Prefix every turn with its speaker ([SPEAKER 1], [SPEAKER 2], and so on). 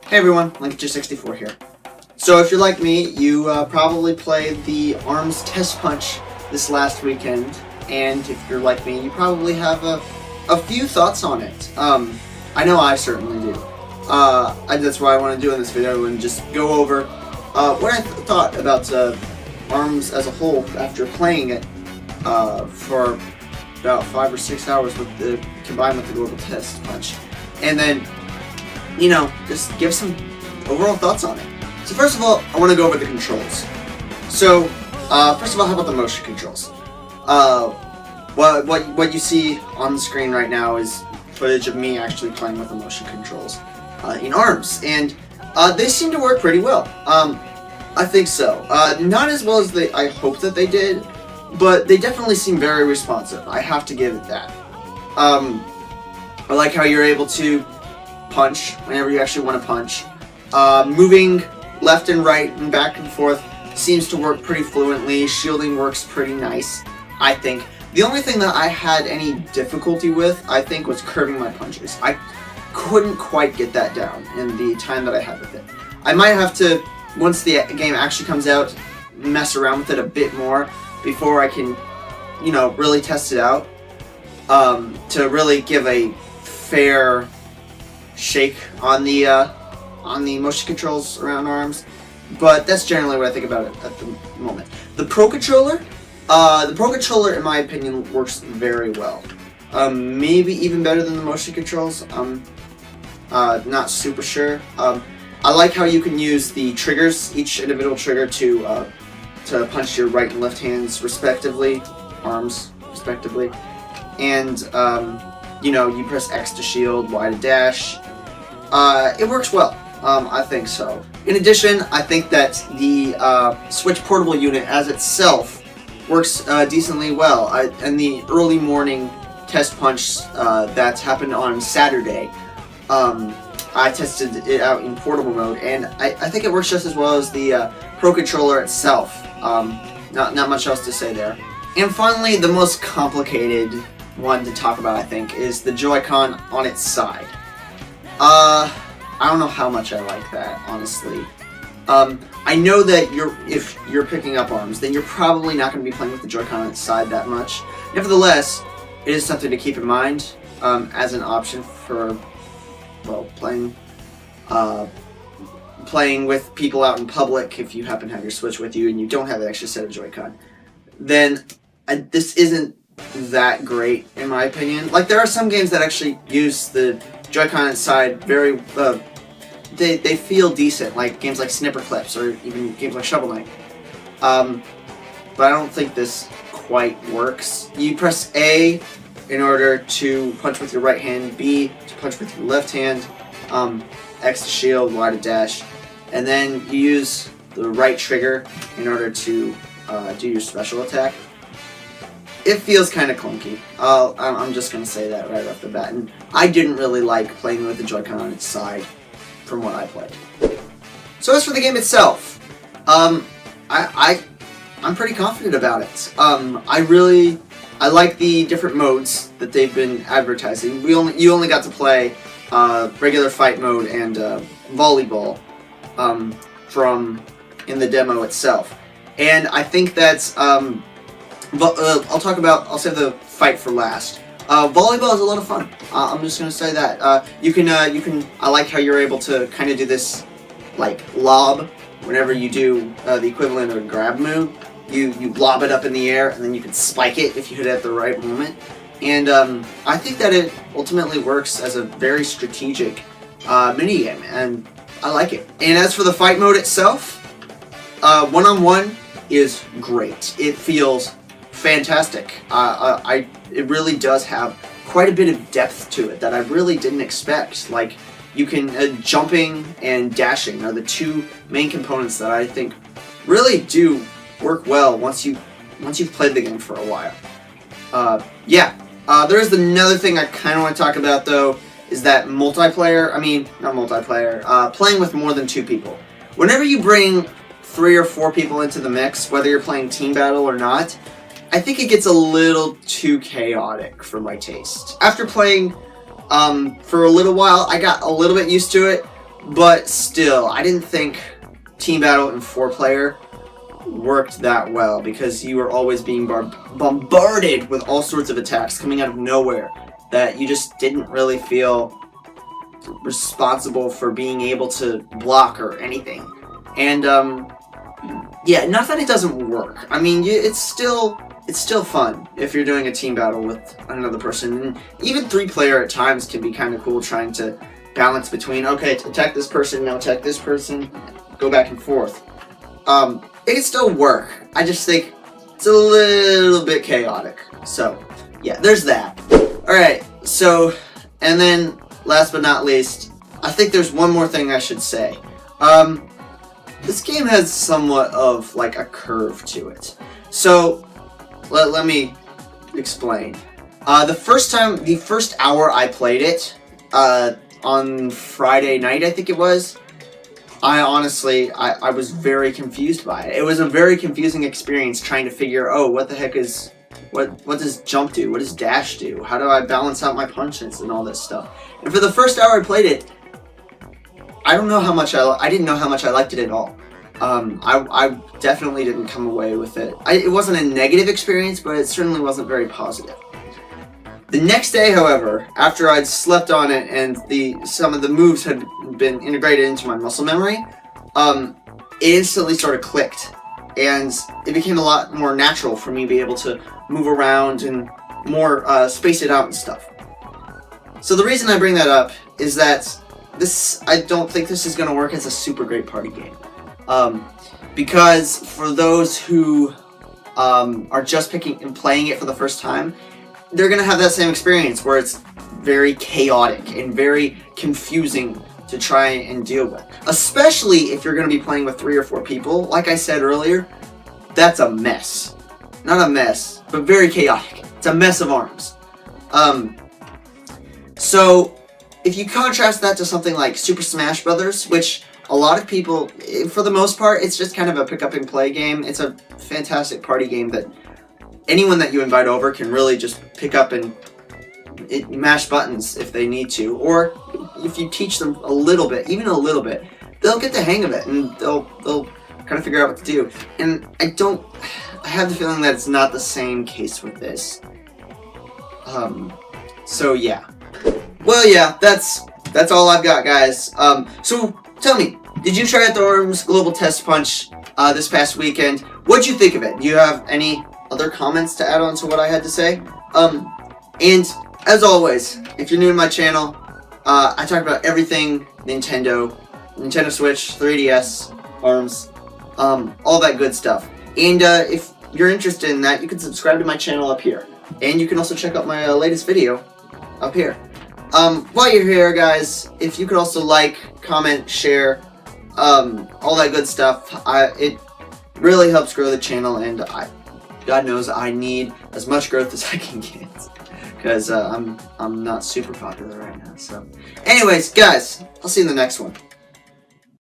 [SPEAKER 1] Hey everyone, Linkager64 here. So if you're like me, you probably played the ARMS Test Punch this last weekend, and if you're like me, you probably have a few thoughts on it. I know I certainly do. That's why I want to do in this video and just go over what I thought about ARMS as a whole after playing it for about 5 or 6 hours combined with the Global Test Punch, and then just give some overall thoughts on it. So first of all, I want to go over the controls. So, first of all, how about the motion controls? What you see on the screen right now is footage of me actually playing with the motion controls in ARMS, and they seem to work pretty well. I think so. Not as well as I hope that they did, but they definitely seem very responsive. I have to give it that. I like how you're able to punch whenever you actually want to punch. Moving left and right and back and forth seems to work pretty fluently. Shielding works pretty nice, I think. The only thing that I had any difficulty with, I think, was curving my punches. I couldn't quite get that down in the time that I had with it. I might have to, once the game actually comes out, mess around with it a bit more before I can, really test it out, to really give a fair shake on the motion controls around ARMS, but that's generally what I think about it at the moment. The Pro Controller, in my opinion, works very well. Maybe even better than the motion controls. Not super sure. I like how you can use the triggers, each individual trigger, to punch your right and left hands respectively, arms respectively, and you press X to shield, Y to dash. It works well. I think so. In addition, I think that the Switch portable unit as itself works decently well. And the early morning test punch that happened on Saturday, I tested it out in portable mode, and I think it works just as well as the Pro Controller itself. Not much else to say there. And finally, the most complicated one to talk about, I think, is the Joy-Con on its side. I don't know how much I like that, honestly. I know that if you're picking up ARMS, then you're probably not going to be playing with the Joy-Con on its side that much. Nevertheless, it is something to keep in mind as an option for, well, playing with people out in public. If you happen to have your Switch with you and you don't have an extra set of Joy-Con, then this isn't that great, in my opinion. Like, there are some games that actually use the Joy-Con inside very, they feel decent, like games like Snipper Clips or even games like Shovel Knight. But I don't think this quite works. You press A in order to punch with your right hand, B to punch with your left hand, X to shield, Y to dash, and then you use the right trigger in order to do your special attack. It feels kind of clunky. I'm just going to say that right off the bat. And I didn't really like playing with the Joy-Con on its side from what I played. So as for the game itself, I'm pretty confident about it. I like the different modes that they've been advertising. You only got to play regular fight mode and volleyball in the demo itself. And I think that's I'll save the fight for last. Volleyball is a lot of fun. I'm just gonna say that. I like how you're able to kind of do this, like, lob whenever you do the equivalent of a grab move. You lob it up in the air, and then you can spike it if you hit it at the right moment. And I think that it ultimately works as a very strategic minigame, and I like it. And as for the fight mode itself, one-on-one is great. It feels fantastic. It really does have quite a bit of depth to it that I really didn't expect. Like, you can jumping and dashing are the two main components that I think really do work well once you've played the game for a while. There is another thing I kind of want to talk about, though, is that playing with more than 2 people. Whenever you bring 3 or 4 people into the mix, whether you're playing team battle or not, I think it gets a little too chaotic for my taste. After playing for a little while, I got a little bit used to it, but still, I didn't think team battle in 4-player worked that well because you were always being bombarded with all sorts of attacks coming out of nowhere that you just didn't really feel responsible for being able to block or anything. And yeah, not that it doesn't work. I mean, it's still fun if you're doing a team battle with another person. And even 3-player at times can be kind of cool, trying to balance between, okay, attack this person, now attack this person, go back and forth. It can still work. I just think it's a little bit chaotic. So, yeah, there's that. Alright, so, and then, last but not least, I think there's one more thing I should say. This game has somewhat of, like, a curve to it. So, let me explain. The first hour I played it, on Friday night, I think it was, I honestly was very confused by it. It was a very confusing experience trying to figure, oh, what the heck is, what does jump do? What does dash do? How do I balance out my punches and all this stuff? And for the first hour I played it, I didn't know how much I liked it at all. I definitely didn't come away with it. It wasn't a negative experience, but it certainly wasn't very positive. The next day, however, after I'd slept on it and some of the moves had been integrated into my muscle memory, it instantly sort of clicked. And it became a lot more natural for me to be able to move around and more space it out and stuff. So the reason I bring that up is that I don't think this is going to work as a super great party game. Because for those who are just picking and playing it for the first time, they're going to have that same experience where it's very chaotic and very confusing to try and deal with. Especially if you're going to be playing with 3 or 4 people. Like I said earlier, that's a mess. Not a mess, but very chaotic. It's a mess of arms. So, if you contrast that to something like Super Smash Bros., which a lot of people, for the most part, it's just kind of a pick-up-and-play game. It's a fantastic party game that anyone that you invite over can really just pick up and mash buttons if they need to. Or if you teach them a little bit, even a little bit, they'll get the hang of it and they'll kind of figure out what to do. And I have the feeling that it's not the same case with this. So yeah. Well, yeah, that's all I've got, guys. So tell me, did you try out the ARMS Global Test Punch this past weekend? What'd you think of it? Do you have any other comments to add on to what I had to say? And as always, if you're new to my channel, I talk about everything Nintendo Switch, 3DS, ARMS, all that good stuff. And if you're interested in that, you can subscribe to my channel up here. And you can also check out my latest video up here. While you're here, guys, if you could also like, comment, share, all that good stuff, it really helps grow the channel, and God knows I need as much growth as I can get, because I'm not super popular right now. So, anyways, guys, I'll see you in the next one.